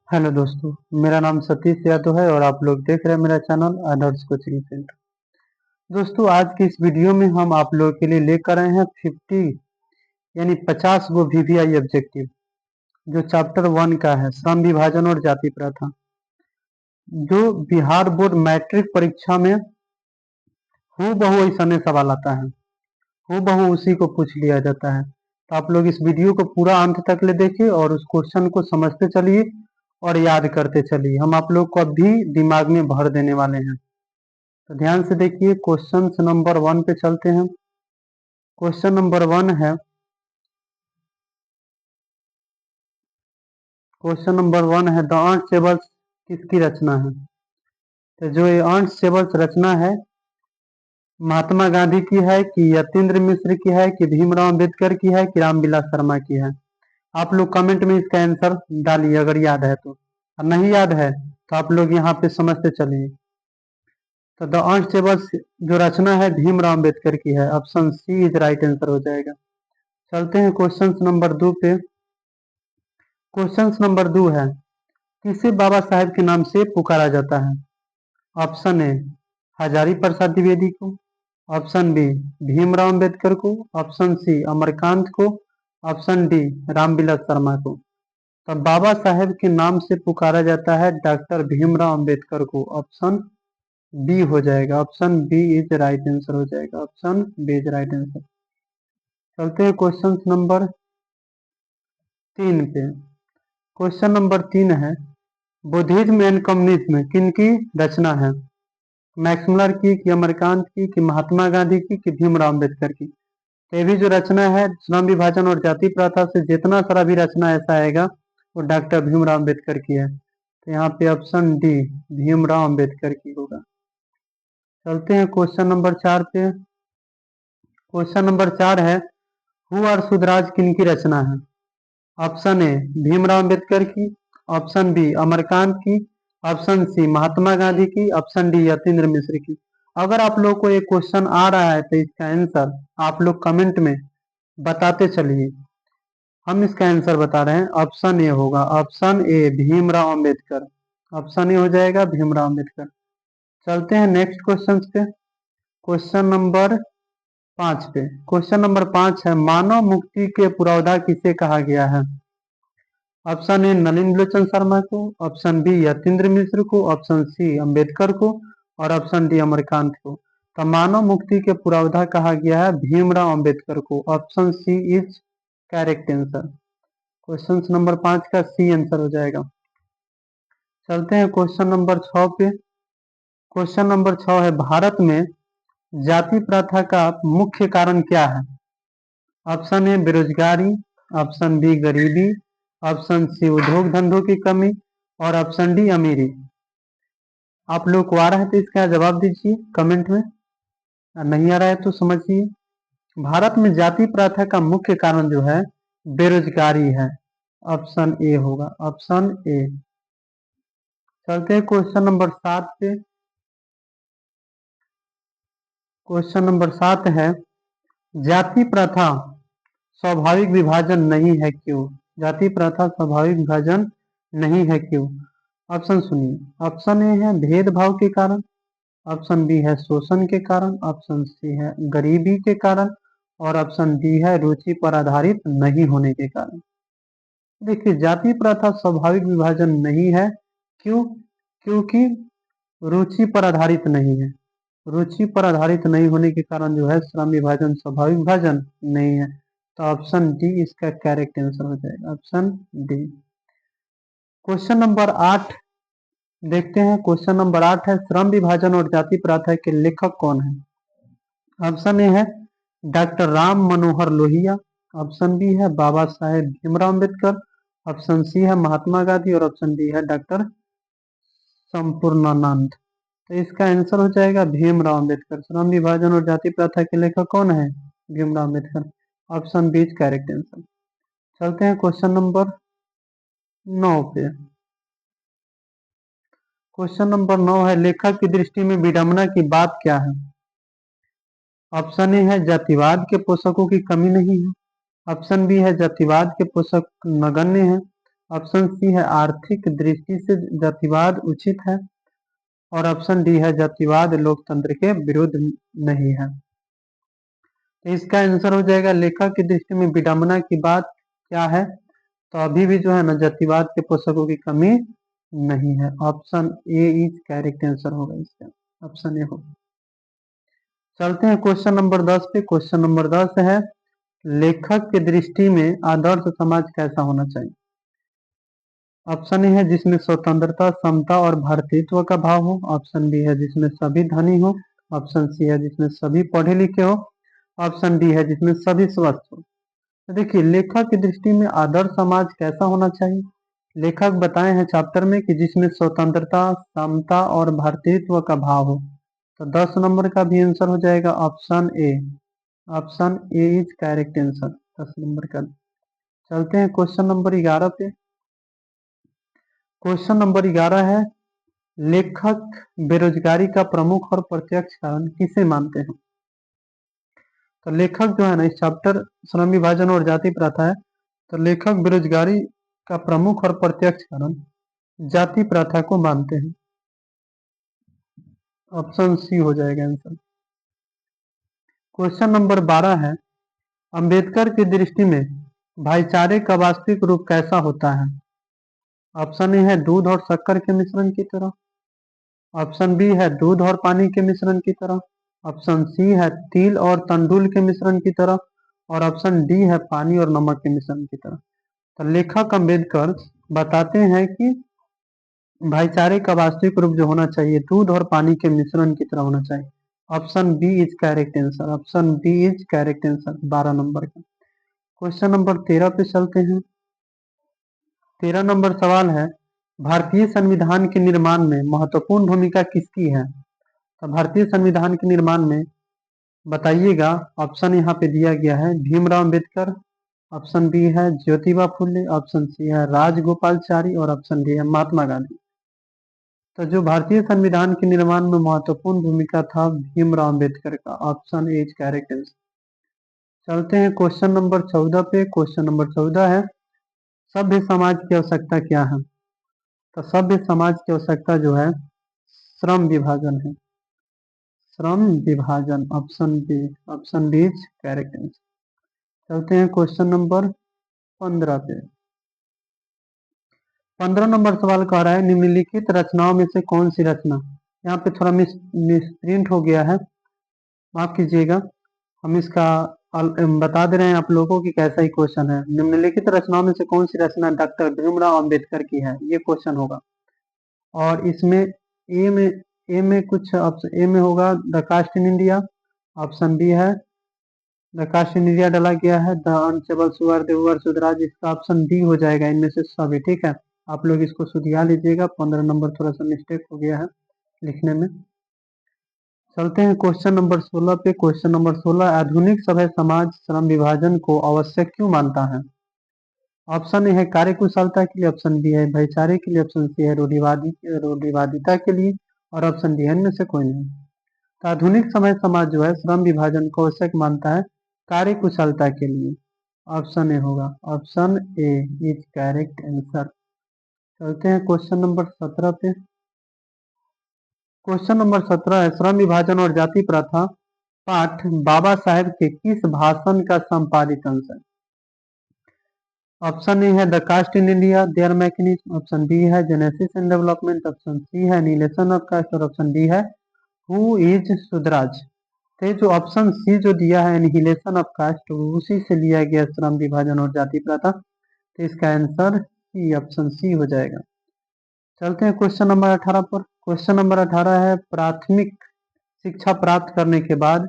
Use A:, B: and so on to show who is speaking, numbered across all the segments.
A: Hello दोस्तों, मेरा नाम सतीश यादव है और आप लोग देख रहे हैं मेरा चैनल आदर्श कोचिंग सेंटर। दोस्तों, आज की इस वीडियो में हम आप लोगों के लिए लेकर आए हैं 50 यानी 50 गो वीवीआई ऑब्जेक्टिव जो चैप्टर 1 का है, श्रम विभाजन और जाति प्रथा, जो बिहार बोर्ड मैट्रिक परीक्षा में हूबहू ऐसा सवाल आता है, हूबहू उसी को पूछ लिया जाता है। तो आप लोग इस वीडियो को पूरा अंत तक ले देखिए और उस क्वेश्चन को समझते चलिए और याद करते चलिए। हम आप लोग को अभी दिमाग में भर देने वाले हैं, तो ध्यान से देखिए। क्वेश्चन नंबर 1 पे चलते हैं। क्वेश्चन नंबर 1 है, द अर्थ टेबल्स किसकी रचना है? तो जो ये अर्थ टेबल्स रचना है, महात्मा गांधी की है कि यतीन्द्र मिश्र की है कि भीमराव अम्बेडकर की है कि रामविलास शर्मा की है? आप लोग कमेंट में इसका आंसर डालिए अगर याद है तो, और नहीं याद है तो आप लोग यहाँ पे समझते चलिए। तो द अर्थ टेबल्स जो रचना है भीमराव अम्बेडकर की है, option C is right answer हो जाएगा। चलते हैं क्वेश्चन नंबर 2 पे। क्वेश्चन नंबर 2 है, किसे बाबा साहेब के नाम से पुकारा जाता है? ऑप्शन ए हजारी प्रसाद द्विवेदी को, ऑप्शन बी भीमराव अंबेडकर को, ऑप्शन सी अमरकांत को, ऑप्शन डी रामविलास शर्मा को। तो बाबा साहेब के नाम से पुकारा जाता है डॉक्टर भीमराव अंबेडकर को, ऑप्शन बी हो जाएगा। Option B is right answer हो जाएगा। Option B is right answer. चलते हैं क्वेश्चन नंबर 3 पे। क्वेश्चन नंबर 3 है, बुद्धिज्म एंड कम्युनिज्म किनकी रचना है? मैक्समुलर की कि अमरकांत की कि महात्मा गांधी की कि भीमराव अम्बेडकर की? तो ये भी जो रचना है श्रम विभाजन और जाति प्रथा से जितना सारा भी रचना ऐसा आएगा वो डॉक्टर भीमराव अम्बेडकर की है। तो यहाँ पे ऑप्शन डी भीमराव अम्बेडकर की होगा। चलते हैं क्वेश्चन नंबर 4 पे। क्वेश्चन नंबर 4 है, हु और सुधराज किनकी रचना है? ऑप्शन ए भीमराव अम्बेडकर की, ऑप्शन बी अमरकांत की, ऑप्शन सी महात्मा गांधी की, ऑप्शन डी यतीन्द्र मिश्र की। अगर आप लोग को ये क्वेश्चन आ रहा है तो इसका आंसर आप लोग कमेंट में बताते चलिए। हम इसका आंसर बता रहे हैं, ऑप्शन ए होगा। Option A Bhimrao Ambedkar. Option A हो जाएगा भीमराव अम्बेडकर। चलते हैं नेक्स्ट क्वेश्चन पे। क्वेश्चन नंबर 5 पे। क्वेश्चन नंबर 5 है, मानव मुक्ति के पुरोधा किसे कहा गया है? ऑप्शन ए नलिन लोचन शर्मा को, ऑप्शन बी यतीन्द्र मिश्र को, ऑप्शन सी अंबेडकर को और ऑप्शन डी अमरकांत को। तो मानव मुक्ति के पुरोधा कहा गया है भीमराव अंबेडकर को। Option C is correct answer. Question number 5 का सी आंसर हो जाएगा। चलते हैं क्वेश्चन नंबर 6 पे। क्वेश्चन नंबर 6 है, भारत में जाति प्रथा का मुख्य कारण क्या है? ऑप्शन ए बेरोजगारी, ऑप्शन बी गरीबी, ऑप्शन सी उद्योग धंधों की कमी और ऑप्शन डी अमीरी। आप लोग को आ रहा है तो इसका जवाब दीजिए कमेंट में, नहीं आ रहा है तो समझिए। भारत में जाति प्रथा का मुख्य कारण जो है बेरोजगारी है। ऑप्शन ए होगा। Option A. चलते हैं क्वेश्चन नंबर 7 पे। क्वेश्चन नंबर 7 है, जाति प्रथा स्वाभाविक विभाजन नहीं है क्यों? जाति प्रथा स्वाभाविक विभाजन नहीं है क्यों? ऑप्शन सुनिए। ऑप्शन ए है भेदभाव के कारण, ऑप्शन बी है शोषण के कारण, ऑप्शन सी है गरीबी के कारण और ऑप्शन डी है रुचि पर आधारित नहीं होने के कारण। देखिए, जाति प्रथा स्वाभाविक विभाजन नहीं है। क्यों? क्योंकि रुचि पर आधारित नहीं है। रुचि पर आधारित नहीं होने के कारण जो है श्रम विभाजन स्वाभाविक विभाजन नहीं है। तो ऑप्शन डी इसका करेक्ट आंसर हो जाएगा। Option D. क्वेश्चन नंबर 8 देखते हैं। क्वेश्चन नंबर 8 है, श्रम विभाजन और जाति प्रथा के लेखक कौन है? ऑप्शन ए है doctor Ram Manohar Lohia, option B है बाबा साहेब भीमराव अम्बेडकर, ऑप्शन सी है महात्मा गांधी और ऑप्शन डी है डॉक्टर संपूर्णानंद। तो इसका आंसर हो जाएगा भीमराव अम्बेडकर। श्रम विभाजन और जाति प्रथा के लेखक कौन है? Bhimrao Ambedkar. Option B is correct answer. चलते हैं क्वेश्चन नंबर 9 पे। क्वेश्चन नंबर 9 है, लेखक की दृष्टि में विडंबना की बात क्या है? ऑप्शन ए है जातिवाद के पोषकों की कमी नहीं है, ऑप्शन बी है जातिवाद के पोषक नगण्य है, ऑप्शन सी है आर्थिक दृष्टि से जातिवाद उचित है, और ऑप्शन डी है जातिवाद लोकतंत्र के विरुद्ध नहीं है। तो इसका आंसर हो जाएगा लेखक की दृष्टि में विडंबना की बात क्या है, तो अभी भी जो है ना जातिवाद के पोषकों की कमी नहीं है। Option A is correct answer होगा इसका, ऑप्शन ए होगा। चलते हैं क्वेश्चन नंबर 10 पे। क्वेश्चन नंबर 10 है लेखक की दृष्टि में आदर्श समाज कैसा होना चाहिए। ऑप्शन ए है जिसमें स्वतंत्रता, समता और भारतीयत्व का भाव हो। ऑप्शन बी है जिसमें सभी धनी हो। ऑप्शन सी है जिसमें सभी पढ़े लिखे हो। ऑप्शन डी है जिसमें सभी स्वस्थ हो। तो देखिए लेखक की दृष्टि में आदर्श समाज कैसा होना चाहिए। लेखक बताए हैं चैप्टर में कि जिसमें स्वतंत्रता, समता और भारतीयत्व का भाव हो। तो 10 नंबर का भी आंसर हो जाएगा option A. Option A is correct answer 10 number का। चलते हैं क्वेश्चन नंबर 11 पे। क्वेश्चन नंबर 11 है लेखक बेरोजगारी का प्रमुख और प्रत्यक्ष कारण किसे मानते हैं। तो लेखक जो है ना इस चैप्टर श्रम विभाजन और जाति प्रथा है, तो लेखक बेरोजगारी का प्रमुख और प्रत्यक्ष कारण जाति प्रथा को मानते हैं। ऑप्शन सी हो जाएगा आंसर। क्वेश्चन नंबर 12 है अंबेडकर की दृष्टि में भाईचारे का वास्तविक रूप कैसा होता है। ऑप्शन ए है दूध और शक्कर के मिश्रण की तरह। ऑप्शन बी है दूध और पानी के मिश्रण की तरह। ऑप्शन सी है तिल और तंडुल के मिश्रण की तरह। और ऑप्शन डी है पानी और नमक के मिश्रण की तरह। तो लेखक अंबेडकर बताते हैं कि भाईचारे का वास्तविक रूप जो होना चाहिए दूध और पानी के मिश्रण की तरह होना चाहिए। Option B is correct answer. Option B is correct answer 12 number का। क्वेश्चन नंबर 13 पे चलते हैं। 13 नंबर सवाल है भारतीय संविधान के निर्माण में महत्वपूर्ण भूमिका किसकी है। तो भारतीय संविधान के निर्माण में बताइएगा। ऑप्शन यहाँ पे दिया गया है भीमराव अम्बेडकर। ऑप्शन बी है ज्योतिबा फुले। ऑप्शन सी है राजगोपालचारी और ऑप्शन डी है महात्मा गांधी। तो जो भारतीय संविधान के निर्माण में महत्वपूर्ण भूमिका था भीमराव अम्बेडकर का। Option A is correct answer. चलते हैं क्वेश्चन नंबर 14 पे। क्वेश्चन नंबर 14 है सभ्य समाज की आवश्यकता क्या है। तो सभ्य समाज की आवश्यकता जो है श्रम विभाजन है। श्रम विभाजन option B. Option B is correct answer. चलते हैं क्वेश्चन नंबर 15 पे। 15 नंबर सवाल कह रहा है निम्नलिखित रचनाओं में से कौन सी रचना, यहाँ पे थोड़ा मिसप्रिंट हो गया है, माफ कीजिएगा। हम इसका बता दे रहे हैं आप लोगों की कैसा ही क्वेश्चन है। निम्नलिखित रचनाओं में से कौन सी रचना डॉक्टर भीमराव अंबेडकर की है, ये क्वेश्चन होगा। और इसमें ए में कुछ ऑप्शन ए में होगा the caste in India. Option B है द कास्ट इन इंडिया डाला गया है द अनस्टेबल सुअर देवर सुधराज। इसका ऑप्शन डी हो जाएगा इनमें से सभी। ठीक है, आप लोग इसको सुधिया लीजिएगा। 15 नंबर थोड़ा सा मिस्टेक हो गया है लिखने में। चलते हैं क्वेश्चन नंबर 16 पे। क्वेश्चन नंबर 16 आधुनिक सभ्य समाज श्रम विभाजन को आवश्यक क्यों मानता है। ऑप्शन ए है कार्यकुशलता के लिए। ऑप्शन बी है भाईचारे के लिए। ऑप्शन सी है रूढ़िवादिता के लिए। और ऑप्शन डी है इनमें से कोई नहीं। तो आधुनिक समय समाज जो है श्रम विभाजन को आवश्यक मानता है कार्यकुशलता के लिए। ऑप्शन ए होगा। Option A is correct answer. चलते हैं क्वेश्चन नंबर 17 पे। क्वेश्चन नंबर 17 है श्रम विभाजन और जाति प्रथा पाठ बाबा साहेब के किस भाषण का संपादित अंश है। ऑप्शन ए है the caste in India their mechanism. Option B है genesis and development. Option C है नीलेशन ऑफ कास्ट। और ऑप्शन डी है हु इज सुधराज। तो जो ऑप्शन सी जो दिया है एनिहिलेशन ऑफ कास्ट उसी से लिया गया श्रम विभाजन और जाति प्रथा। तो इसका आंसर सी ऑप्शन सी हो जाएगा। चलते हैं क्वेश्चन नंबर 18 पर। क्वेश्चन नंबर 18 है प्राथमिक शिक्षा प्राप्त करने के बाद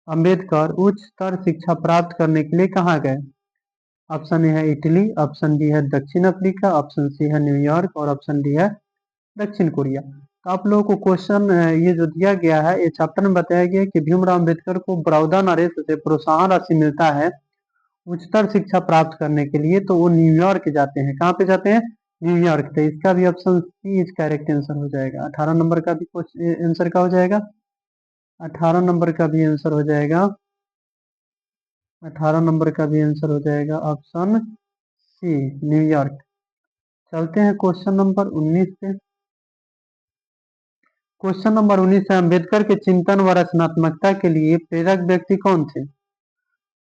A: अंबेडकर उच्च स्तर शिक्षा प्राप्त करने के लिए कहाँ गए। ऑप्शन ए है इटली। ऑप्शन बी है दक्षिण अफ्रीका। ऑप्शन सी है न्यूयॉर्क। और ऑप्शन डी है दक्षिण कोरिया। तो आप लोगों को क्वेश्चन ये जो दिया गया है ये चैप्टर में बताया गया है कि भीमराव अम्बेडकर को बड़ौदा नरेश से प्रोत्साहन राशि मिलता है उच्चतर शिक्षा प्राप्त करने के लिए, तो वो न्यूयॉर्क जाते हैं। कहाँ पे जाते हैं, न्यूयॉर्क। तो इसका भी option C is correct answer हो जाएगा। 18 नंबर का भी आंसर का हो जाएगा। 18 नंबर का भी आंसर हो जाएगा। 18 नंबर का भी आंसर हो जाएगा ऑप्शन सी न्यूयॉर्क। चलते हैं क्वेश्चन नंबर 19 पे। क्वेश्चन नंबर 19 है, अम्बेडकर के चिंतन व रचनात्मकता के लिए प्रेरक व्यक्ति कौन थे?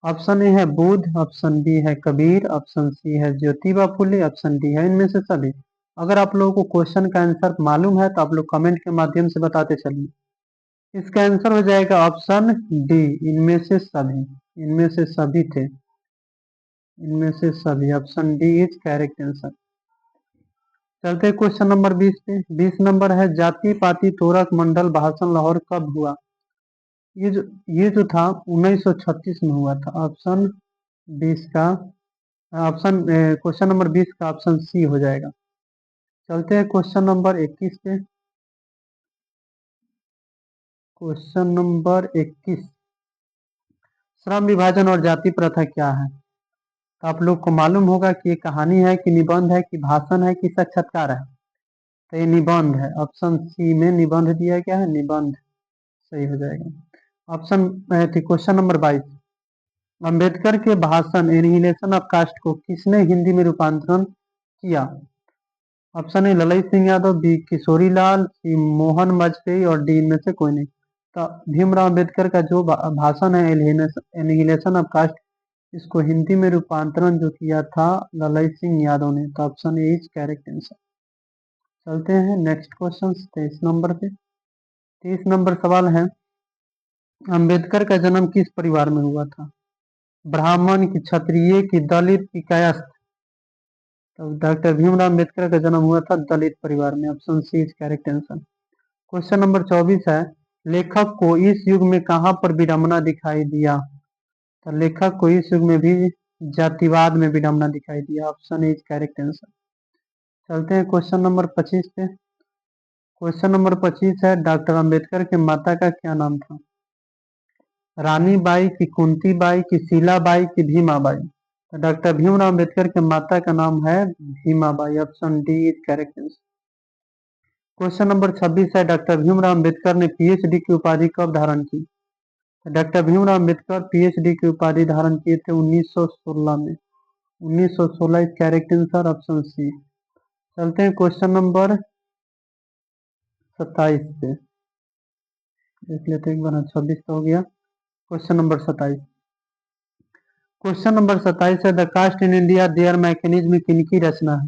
A: ऑप्शन ए है बुद्ध, ऑप्शन बी है कबीर, ऑप्शन सी है ज्योतिबा फुले, ऑप्शन डी है इनमें से सभी। अगर आप लोगों को क्वेश्चन का आंसर मालूम है तो आप लोग कमेंट के माध्यम से बताते चलिए। इसका आंसर हो जाएगा ऑप्शन डी, इनमें से सभी। इनमें से सभी थे, इनमें से सभी। Option D is correct answer. चलते क्वेश्चन नंबर 20 पे। 20 नंबर है, जाति पाति तोरक मंडल भाषण लाहौर कब हुआ? ये जो ये जो था 1936 में हुआ था। ऑप्शन 20 का ऑप्शन क्वेश्चन नंबर 20 का ऑप्शन सी हो जाएगा। चलते हैं क्वेश्चन नंबर 21 पे। क्वेश्चन नंबर 21, श्रम विभाजन और जाति प्रथा क्या है? तो आप लोग को मालूम होगा कि ये कहानी है कि निबंध है कि भाषण है कि साक्षात्कार है। तो ये निबंध है। ऑप्शन सी में निबंध दिया गया है, निबंध सही हो जाएगा। ऑप्शन क्वेश्चन नंबर 22, अंबेडकर के भाषण एनिहिलेशन ऑफ कास्ट को किसने हिंदी में रूपांतरण किया? Option A Lalit Singh Yadav, B Kishori Lal, C Mohan Vajpayee और डी इनमें से कोई नहीं। तो भीमराव अंबेडकर का जो भाषण है एनिहिलेशन ऑफ कास्ट, इसको हिंदी में रूपांतरण जो किया था ललित सिंह यादव ने। तो option A is correct answer. चलते हैं नेक्स्ट क्वेश्चन 23 नंबर पे। 30 नंबर सवाल है, अंबेडकर का जन्म किस परिवार में हुआ था? ब्राह्मण की, क्षत्रिय की, दलित की, कायस्थ? तो डॉक्टर भीमराव अंबेडकर का जन्म हुआ था दलित परिवार में। Option C is correct answer. Question number 24 है, लेखक को इस युग में कहां पर विडंबना दिखाई दिया? तो लेखक को इस युग में भी जातिवाद में विडंबना दिखाई दिया। Option is correct answer. चलते हैं क्वेश्चन नंबर 25 पे। क्वेश्चन नंबर 25 है, डॉक्टर अंबेडकर के माता का क्या नाम था? रानी बाई की, कुंती बाई की, शीला बाई की, भीमा बाई? तो डॉक्टर भीमराव अंबेडकर के माता का नाम है Bhima by. Option D is correct answer. Question number 26 है, डॉक्टर भीमराव अंबेडकर ने पीएचडी की उपाधि कब धारण की? तो डॉक्टर भीमराव अंबेडकर पीएचडी की उपाधि धारण किए थे 1916 में। 1916 is correct answer. Option C. चलते हैं क्वेश्चन नंबर 27 पे। देख लेते हैं एक बार। 26 तो हो गया। Question number 27। क्वेश्चन नंबर 27 है, the caste in India their mechanism किनकी रचना है?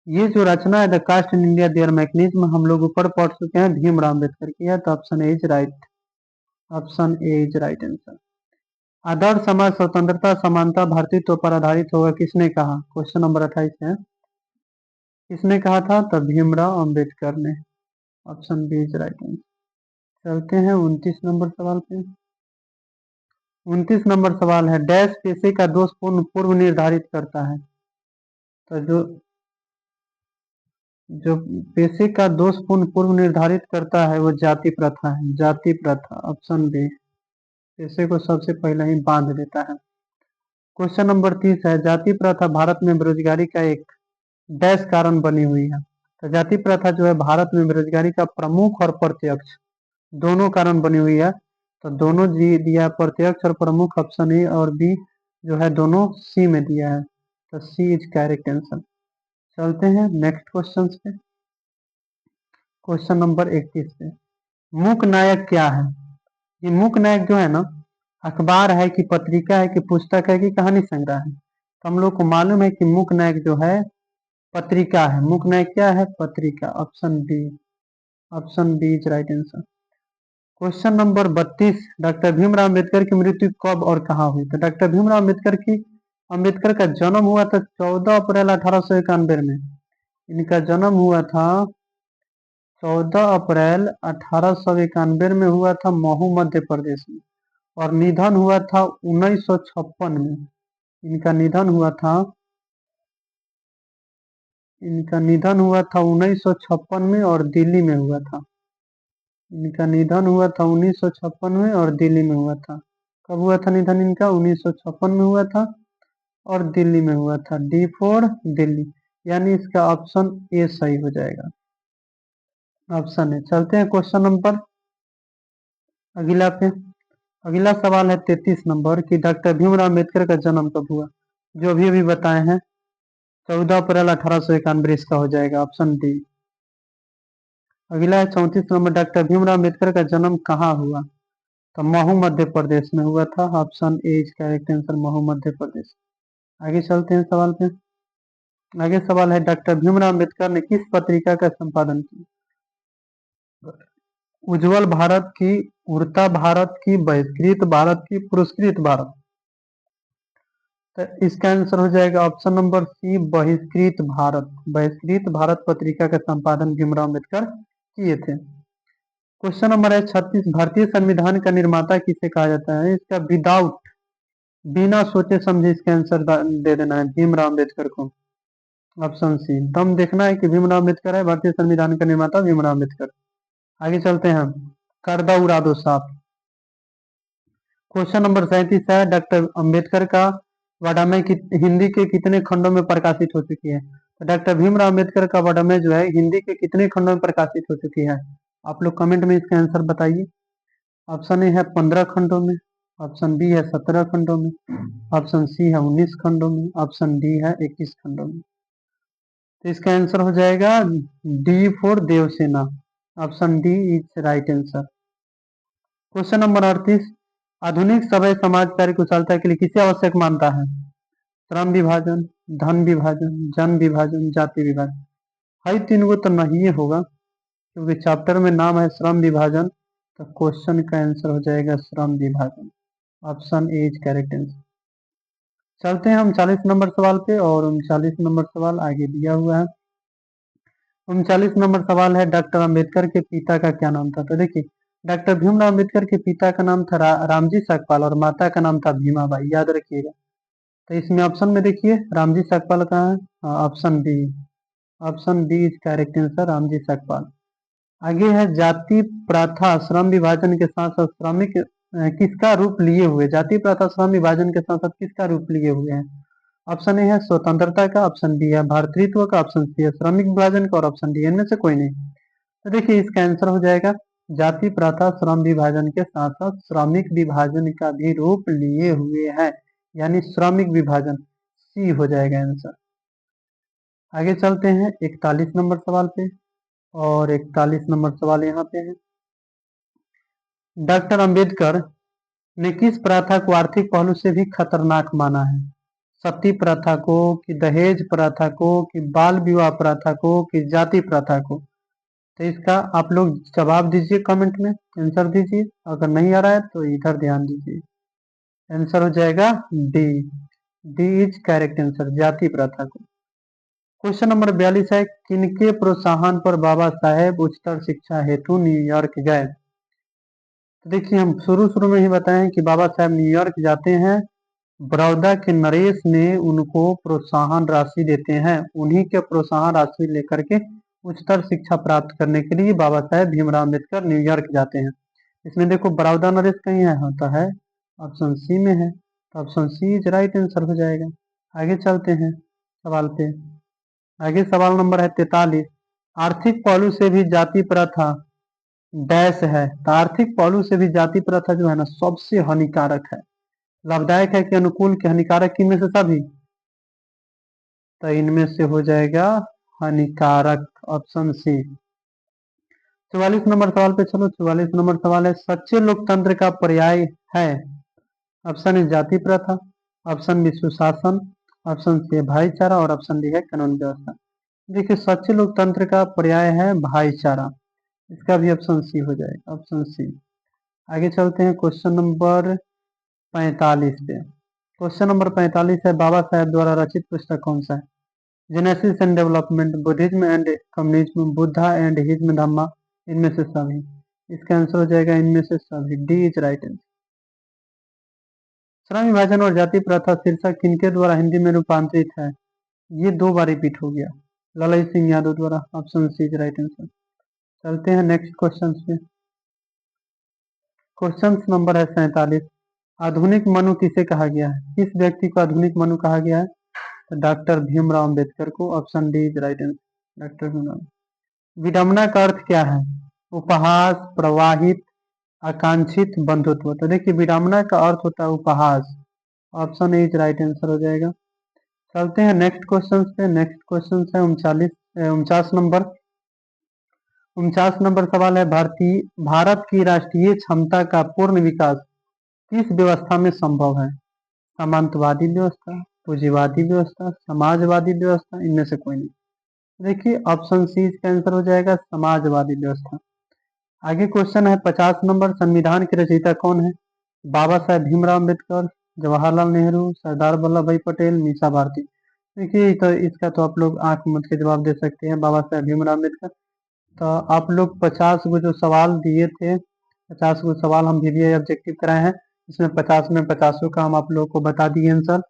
A: ये जो रचना है the caste in India their mechanism, हम लोग ऊपर पढ़ चुके हैं, भीमराव अम्बेडकर की है। तो option A is right. Option A is right answer. आदर्श समाज स्वतंत्रता समानता भारतीयत्व पर आधारित होगा, किसने कहा? क्वेश्चन नंबर 28 है, किसने कहा था? तो भीमराव अम्बेडकर ने। Option B is right answer. चलते हैं 29 नंबर सवाल पे। 29 नंबर सवाल है, डैश पेशे का दोषपूर्ण पूर्व निर्धारित करता है? तो जो जो पेशे का दोषपूर्ण पूर्व निर्धारित करता है वो जाति प्रथा है। जाति प्रथा। ऑप्शन बी, पेशे को सबसे पहले ही बांध देता है। क्वेश्चन नंबर 30 है, जाति प्रथा भारत में बेरोजगारी का एक डैश कारण बनी हुई है? तो जाति प्रथा जो है भारत में बेरोजगारी का प्रमुख और प्रत्यक्ष दोनों कारण बनी हुई है। तो दोनों जी दिया, प्रत्यक्ष और प्रमुख। ऑप्शन ए और बी जो है दोनों सी में दिया है। तो सी इज करेक्ट आंसर। चलते हैं नेक्स्ट क्वेश्चन पे। क्वेश्चन नंबर 31 पे, मूक नायक क्या है? ये मूक नायक जो है ना, अखबार है कि पत्रिका है कि पुस्तक है कि कहानी संग्रह है? तो हम लोग को मालूम है कि मूक नायक जो है पत्रिका है। मूक नायक क्या है? पत्रिका। Option B. Option B is right answer. Question number 32, doctor Bhimrao Ambedkar की मृत्यु कब और कहाँ हुई? तो डॉक्टर भीमराव अम्बेडकर का जन्म हुआ था 14 अप्रैल 1891 में। इनका जन्म हुआ था 14 अप्रैल 1891 में हुआ था महू मध्य प्रदेश में। और निधन हुआ था 1956 में। इनका निधन हुआ था इनका निधन हुआ था 1956 में और दिल्ली में हुआ था। इनका निधन हुआ था 1956 में और दिल्ली में हुआ था। कब हुआ था निधन इनका? 1956 में हुआ था और दिल्ली में हुआ था। डी फोर दिल्ली, यानी इसका ऑप्शन ए सही हो जाएगा। ऑप्शन है। चलते हैं क्वेश्चन नंबर अगला पे। अगला सवाल है 33 नंबर, कि डॉक्टर भीमराव अम्बेडकर का जन्म कब हुआ? जो अभी अभी बताए हैं। 14 अप्रैल 1891 इसका हो जाएगा ऑप्शन डी। अगला है 34 नंबर, डॉक्टर भीमराव अम्बेडकर का जन्म कहाँ हुआ? तो महू मध्य प्रदेश में हुआ था। Option A is correct answer, Mhow Madhya Pradesh. आगे चलते हैं सवाल पे। आगे सवाल है, डॉक्टर भीमराव अम्बेडकर ने किस पत्रिका का संपादन किया? उज्जवल भारत की, उड़ता भारत की, बहिष्कृत भारत की, पुरस्कृत भारत? तो इसका आंसर हो जाएगा ऑप्शन नंबर सी, बहिष्कृत भारत। बहिष्कृत भारत पत्रिका का संपादन भीमराव अम्बेडकर किए थे। क्वेश्चन नंबर है 36, भारतीय संविधान का निर्माता किसे कहा जाता है? इसका विदाउट, बिना सोचे समझे इसका आंसर दे देना है, भीमराव अम्बेडकर को। ऑप्शन सी, दम देखना है कि भीमराव अम्बेडकर है भारतीय संविधान का निर्माता, भीमराव अम्बेडकर। आगे चलते हैं, कर दो उड़ा दो साफ। क्वेश्चन नंबर 37 है, डॉक्टर अम्बेडकर का वाडा की हिंदी के कितने खंडों में प्रकाशित हो चुकी है? तो डॉक्टर भीमराव अम्बेडकर का वाडा जो है हिंदी के कितने खंडों में प्रकाशित हो चुकी है? आप लोग कमेंट में इसका आंसर बताइए। ऑप्शन ए है 15 खंडों में, ऑप्शन बी है 17 खंडों में, ऑप्शन सी है 19 खंडों में, ऑप्शन डी है 21 खंडों में। तो इसका आंसर हो जाएगा D for Devsena. Option D is right answer. Question number 38, आधुनिक सभ्य समाज कार्य कुशलता के लिए किसे आवश्यक मानता है? श्रम विभाजन, धन विभाजन, जन विभाजन, जाति विभाजन? हाई तीन को तो नहीं होगा क्योंकि चैप्टर में नाम है श्रम विभाजन। तो क्वेश्चन का आंसर हो जाएगा श्रम विभाजन। Option A is correct answer. चलते हैं हम 40 नंबर सवाल पे, और 39 नंबर सवाल आगे दिया हुआ है। 39 नंबर सवाल है, डॉक्टर अम्बेडकर के पिता का क्या नाम था? तो देखिए, डॉक्टर भीमराव अम्बेडकर के पिता का नाम था रामजी सकपाल, और माता का नाम था भीमाबाई, याद रखिएगा। तो इसमें ऑप्शन में देखिए रामजी सकपाल कहाँ है? Option B, option B is correct answer, Ramji Sakpal. आगे है, जाति प्रथा श्रम विभाजन के साथ साथ श्रमिक किसका रूप लिए हुए? जाति प्रथा श्रम विभाजन के साथ साथ किसका रूप लिए हुए हैं? ऑप्शन ए है स्वतंत्रता का, ऑप्शन बी है भारतृत्व का, ऑप्शन सी है श्रमिक विभाजन का, और ऑप्शन डी इनमें से कोई नहीं। तो देखिए इसका आंसर हो जाएगा जाति प्रथा श्रम विभाजन के साथ साथ श्रमिक विभाजन का भी रूप लिए हुए है, यानी श्रमिक विभाजन, सी हो जाएगा आंसर। आगे चलते हैं 41 नंबर सवाल पे, और 41 नंबर सवाल यहाँ पे है, डॉक्टर अंबेडकर ने किस प्रथा को आर्थिक पहलू से भी खतरनाक माना है? सती प्रथा को, कि दहेज प्रथा को, कि बाल विवाह प्रथा को, कि जाति प्रथा को? तो इसका आप लोग जवाब दीजिए, कमेंट में आंसर दीजिए। अगर नहीं आ रहा है तो इधर ध्यान दीजिए। आंसर हो जाएगा D, D is correct answer, जाति प्रथा को। क्वेश्चन नंबर 42 है, किनके प्रोत्साहन पर बाबा साहेब उच्चतर शिक्षा हेतु न्यूयॉर्क गए? तो देखिए हम शुरू शुरू में ही बताएं कि बाबा साहेब न्यूयॉर्क जाते हैं, बड़ौदा के नरेश ने उनको प्रोत्साहन राशि देते हैं, उन्हीं के प्रोत्साहन राशि लेकर के उच्चतर शिक्षा प्राप्त करने के लिए बाबा साहेब भीमराव अम्बेडकर न्यूयॉर्क जाते हैं। इसमें देखो बड़ौदा नरेश कहीं है, होता है ऑप्शन सी में है, तो option C is right answer हो जाएगा। आगे चलते हैं सवाल पे। आगे सवाल नंबर है 43, आर्थिक पहलू से भी जाति प्रथा डैश है। तो आर्थिक पहलू से भी जाति प्रथा जो है ना सबसे हानिकारक है। लाभदायक है कि अनुकूल, कि हानिकारक, इनमें से सभी? तो इनमें से हो जाएगा हानिकारक, ऑप्शन सी। 44 नंबर सवाल पे चलो। 44 नंबर सवाल है, सच्चे लोकतंत्र का पर्याय है? ऑप्शन ए जाति प्रथा, ऑप्शन बी सुशासन, ऑप्शन सी भाईचारा, और ऑप्शन डी है कानून व्यवस्था। देखिए सच्चे लोकतंत्र का पर्याय है भाईचारा, इसका भी ऑप्शन सी हो जाएगा, ऑप्शन सी। आगे चलते हैं क्वेश्चन नंबर 45 पे। क्वेश्चन नंबर 45 है, बाबा साहेब द्वारा रचित पुस्तक कौन सा है? Genesis and development, Buddhism and communism, Buddha and his Dhamma, इनमें से सभी? इसका आंसर हो जाएगा इनमें से सभी, डी इज राइट आंसर। श्रम विभाजन और जाति प्रथा शीर्षक किनके द्वारा हिंदी में रूपांतरित है? ये 2 बार रिपीट हो गया, ललाई सिंह यादव द्वारा, option C is right answer. चलते हैं नेक्स्ट क्वेश्चन पे। क्वेश्चन नंबर है 47, आधुनिक मनु किसे कहा गया है? किस व्यक्ति को आधुनिक मनु कहा गया है? तो डॉक्टर भीमराव अम्बेडकर को, option D is right answer, doctor Bhimrao. विडंबना का अर्थ क्या है? उपहास, प्रवाहित, आकांक्षित, बंधुत्व? तो देखिए विडंबना का अर्थ होता है उपहास, option A is right answer हो जाएगा। चलते हैं नेक्स्ट क्वेश्चन पे। नेक्स्ट क्वेश्चन है 49 नंबर सवाल है, भारत की राष्ट्रीय क्षमता का पूर्ण विकास किस व्यवस्था में संभव है? सामंतवादी व्यवस्था, पूंजीवादी व्यवस्था, समाजवादी व्यवस्था, इनमें से कोई नहीं। देखिए ऑप्शन सी इसका आंसर हो जाएगा, समाजवादी व्यवस्था। आगे क्वेश्चन है 50 नंबर, संविधान के रचयिता कौन है? बाबा साहेब भीमराव अम्बेडकर, जवाहरलाल नेहरू, सरदार वल्लभ भाई पटेल, मीसा भारती। देखिए तो इसका तो आप लोग आंख मूंद के जवाब दे सकते हैं, बाबा साहेब भीमराव अम्बेडकर। तो आप लोग 50 गो जो सवाल दिए थे, 50 गो सवाल हम वीवीआई ऑब्जेक्टिव कराए हैं, इसमें 50 में 50 का हम आप लोगों को बता दिए आंसर।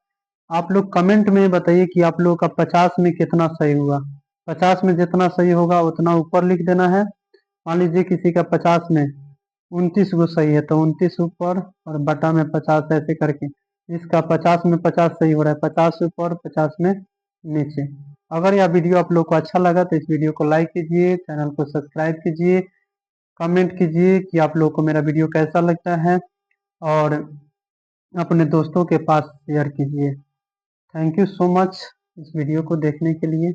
A: आप लोग कमेंट में बताइए कि आप लोगों का 50 में कितना सही हुआ। 50 में जितना सही होगा उतना ऊपर लिख देना है। मान लीजिए किसी का 50 में 29 गो सही है तो 29 ऊपर और बटा में 50, ऐसे करके इसका 50 में 50 सही हो रहा है, 50 ऊपर 50 में नीचे। अगर यह वीडियो आप लोग को अच्छा लगा तो इस वीडियो को लाइक कीजिए, चैनल को सब्सक्राइब कीजिए, कमेंट कीजिए कि आप लोग को मेरा वीडियो कैसा लगता है और अपने दोस्तों के पास शेयर कीजिए। थैंक यू सो मच इस वीडियो को देखने के लिए।